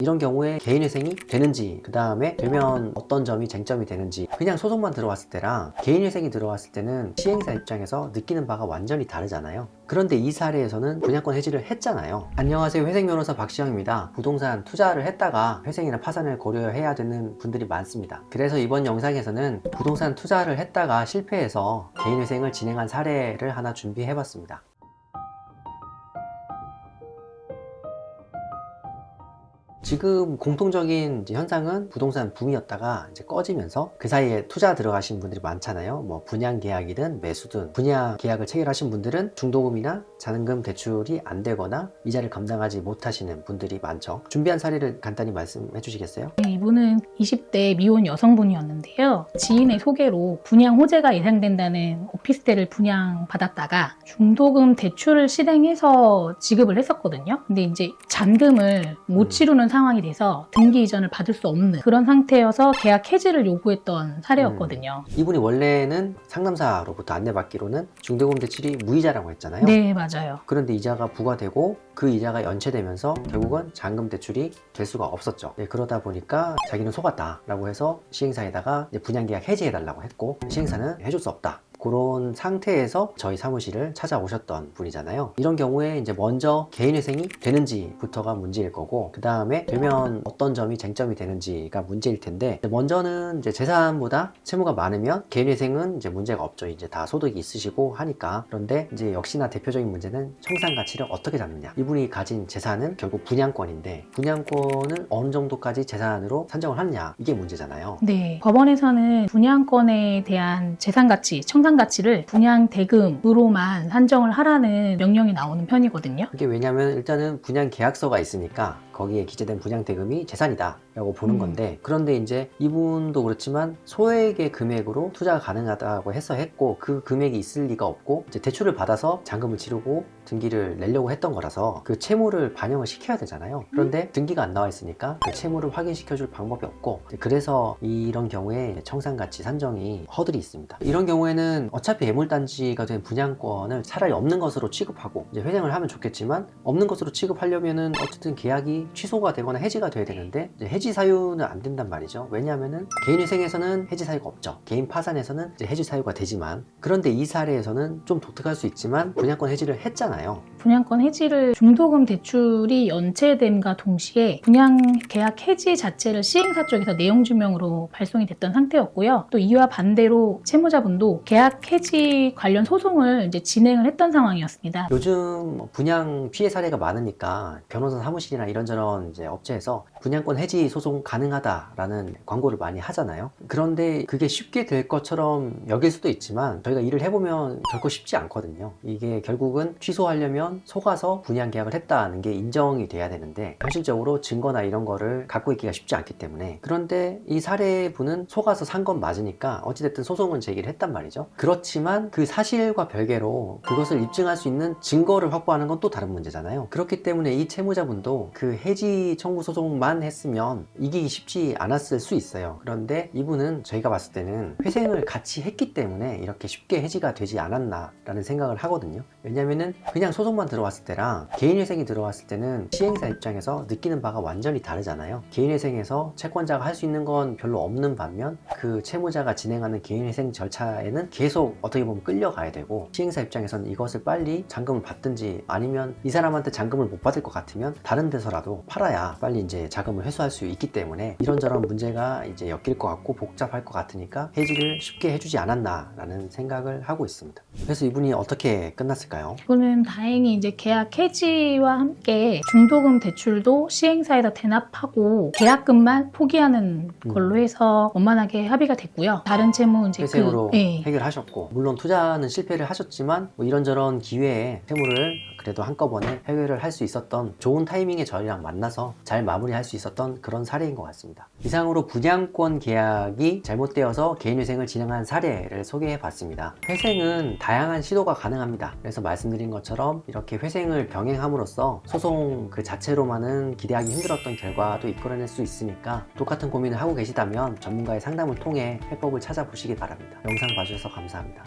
이런 경우에 개인회생이 되는지, 그 다음에 되면 어떤 점이 쟁점이 되는지, 그냥 소송만 들어왔을 때랑 개인회생이 들어왔을 때는 시행사 입장에서 느끼는 바가 완전히 다르잖아요. 그런데 이 사례에서는 분양권 해지를 했잖아요. 안녕하세요, 회생변호사 박시영입니다. 부동산 투자를 했다가 회생이나 파산을 고려해야 되는 분들이 많습니다. 그래서 이번 영상에서는 부동산 투자를 했다가 실패해서 개인회생을 진행한 사례를 하나 준비해봤습니다. 지금 공통적인 현상은 부동산 붐이었다가 이제 꺼지면서 그 사이에 투자 들어가신 분들이 많잖아요. 뭐 분양 계약이든 매수든, 분양 계약을 체결하신 분들은 중도금이나 잔금 대출이 안 되거나 이자를 감당하지 못하시는 분들이 많죠. 준비한 사례를 간단히 말씀해 주시겠어요? 네, 이분은 20대 미혼 여성분이었는데요. 지인의 소개로 분양 호재가 예상된다는 오피스텔을 분양받았다가 중도금 대출을 실행해서 지급을 했었거든요. 근데 이제 잔금을 못 치르는 상황이 돼서 등기 이전을 받을 수 없는 그런 상태여서 계약 해지를 요구했던 사례였거든요. 이분이 원래는 상담사로부터 안내받기로는 중도금 대출이 무이자라고 했잖아요. 네, 맞아요. 그런데 이자가 부과되고 그 이자가 연체되면서 결국은 잔금 대출이 될 수가 없었죠. 그러다 보니까 자기는 속았다라고 해서 시행사에다가 분양계약 해지해달라고 했고, 시행사는 해줄 수 없다. 그런 상태에서 저희 사무실을 찾아오셨던 분이잖아요. 이런 경우에 이제 먼저 개인회생이 되는지부터가 문제일 거고, 그 다음에 되면 어떤 점이 쟁점이 되는지가 문제일 텐데, 먼저는 이제 재산보다 채무가 많으면 개인회생은 이제 문제가 없죠. 이제 다 소득이 있으시고 하니까. 그런데 이제 역시나 대표적인 문제는 청산 가치를 어떻게 잡느냐. 이분이 가진 재산은 결국 분양권인데, 분양권을 어느 정도까지 재산으로 산정을 하느냐, 이게 문제잖아요. 네, 법원에서는 분양권에 대한 재산 가치, 청산 가치를 분양 대금으로만 산정을 하라는 명령이 나오는 편이거든요. 이게 왜냐면 일단은 분양 계약서가 있으니까 거기에 기재된 분양 대금이 재산이다 라고 보는 건데, 그런데 이제 이분도 그렇지만 소액의 금액으로 투자가 가능하다고 해서 했고, 그 금액이 있을 리가 없고 이제 대출을 받아서 잔금을 치르고 등기를 내려고 했던 거라서 그 채무를 반영을 시켜야 되잖아요. 그런데 등기가 안 나와 있으니까 그 채무를 확인시켜 줄 방법이 없고, 그래서 이런 경우에 청산가치 산정이 허들이 있습니다. 이런 경우에는 어차피 애물단지가 된 분양권을 차라리 없는 것으로 취급하고 이제 회생을 하면 좋겠지만, 없는 것으로 취급하려면은 어쨌든 계약이 취소가 되거나 해지가 돼야 되는데 이제 해지 사유는 안 된단 말이죠. 왜냐하면은 개인회생에서는 해지 사유가 없죠. 개인 파산에서는 이제 해지 사유가 되지만, 그런데 이 사례에서는 좀 독특할 수 있지만 분양권 해지를 했잖아요. 분양권 해지를 중도금 대출이 연체됨과 동시에 분양 계약 해지 자체를 시행사 쪽에서 내용 증명으로 발송이 됐던 상태였고요. 또 이와 반대로 채무자분도 계약 해지 관련 소송을 이제 진행을 했던 상황이었습니다. 요즘 분양 피해 사례가 많으니까 변호사 사무실이나 이런저런 이제 업체에서 분양권 해지 소송 가능하다라는 광고를 많이 하잖아요. 그런데 그게 쉽게 될 것처럼 여길 수도 있지만 저희가 일을 해보면 결코 쉽지 않거든요. 이게 결국은 취소하려면 속아서 분양 계약을 했다는 게 인정이 돼야 되는데, 현실적으로 증거나 이런 거를 갖고 있기가 쉽지 않기 때문에. 그런데 이 사례분은 속아서 산 건 맞으니까 어찌됐든 소송은 제기를 했단 말이죠. 그렇지만 그 사실과 별개로 그것을 입증할 수 있는 증거를 확보하는 건 또 다른 문제잖아요. 그렇기 때문에 이 채무자분도 그 해지 청구 소송만 했으면 이기기 쉽지 않았을 수 있어요. 그런데 이분은 저희가 봤을 때는 회생을 같이 했기 때문에 이렇게 쉽게 해지가 되지 않았나 라는 생각을 하거든요. 왜냐면은 그냥 소송만 들어왔을 때랑 개인회생이 들어왔을 때는 시행사 입장에서 느끼는 바가 완전히 다르잖아요. 개인회생에서 채권자가 할 수 있는 건 별로 없는 반면, 그 채무자가 진행하는 개인회생 절차에는 계속 어떻게 보면 끌려가야 되고, 시행사 입장에서는 이것을 빨리 잔금을 받든지, 아니면 이 사람한테 잔금을 못 받을 것 같으면 다른 데서라도 팔아야 빨리 이제 자금을 회수할 수 있기 때문에 이런저런 문제가 이제 엮일 것 같고 복잡할 것 같으니까 해지를 쉽게 해주지 않았나 라는 생각을 하고 있습니다. 그래서 이분이 어떻게 끝났을까요? 이거는 다행히 이제 계약 해지와 함께 중도금 대출도 시행사에다 대납하고 계약금만 포기하는 걸로 해서 원만하게 합의가 됐고요. 다른 채무 이제 회생으로 해결하셨고, 물론 투자는 실패를 하셨지만 뭐 이런저런 기회에 채무를 그래도 한꺼번에 해결을 할 수 있었던, 좋은 타이밍에 저희랑 만나서 잘 마무리할 수 있었던 그런 사례인 것 같습니다. 이상으로 분양권 계약이 잘못되어서 개인회생을 진행한 사례를 소개해 봤습니다. 회생은 다양한 시도가 가능합니다. 그래서 말씀드린 것처럼 이렇게 회생을 병행함으로써 소송 그 자체로만은 기대하기 힘들었던 결과도 이끌어낼 수 있으니까, 똑같은 고민을 하고 계시다면 전문가의 상담을 통해 해법을 찾아보시기 바랍니다. 영상 봐주셔서 감사합니다.